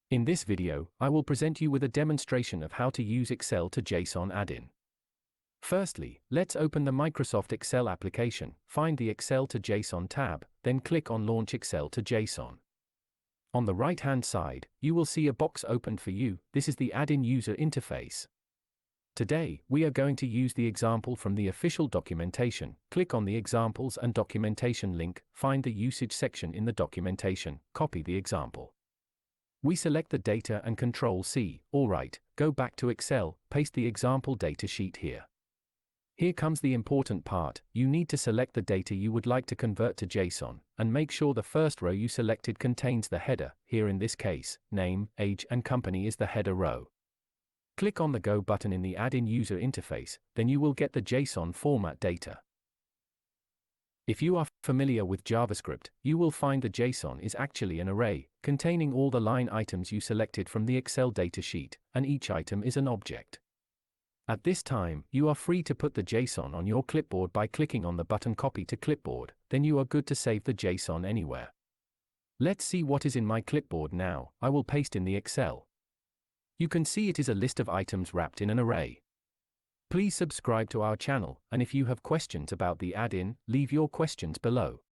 In this video, I will present you with a demonstration of how to use Excel-to-JSON add-in. Firstly, let's open the Microsoft Excel application, find the Excel-to-JSON tab, then click on Launch Excel-to-JSON. On the right-hand side, you will see a box opened for you. This is the add-in user interface. Today, we are going to use the example from the official documentation. Click on the Examples and Documentation link, find the usage section in the documentation, copy the example. We select the data and Ctrl+C. Alright, go back to Excel, paste the example datasheet here. Here comes the important part. You need to select the data you would like to convert to JSON, and make sure the first row you selected contains the header. Here in this case, name, age and company is the header row. Click on the Go button in the add-in user interface, then you will get the JSON format data. If you are familiar with JavaScript, you will find the JSON is actually an array, containing all the line items you selected from the Excel datasheet, and each item is an object. At this time, you are free to put the JSON on your clipboard by clicking on the button Copy to Clipboard, then you are good to save the JSON anywhere. Let's see what is in my clipboard now. I will paste in the Excel. You can see it is a list of items wrapped in an array. Please subscribe to our channel, and if you have questions about the add-in, leave your questions below.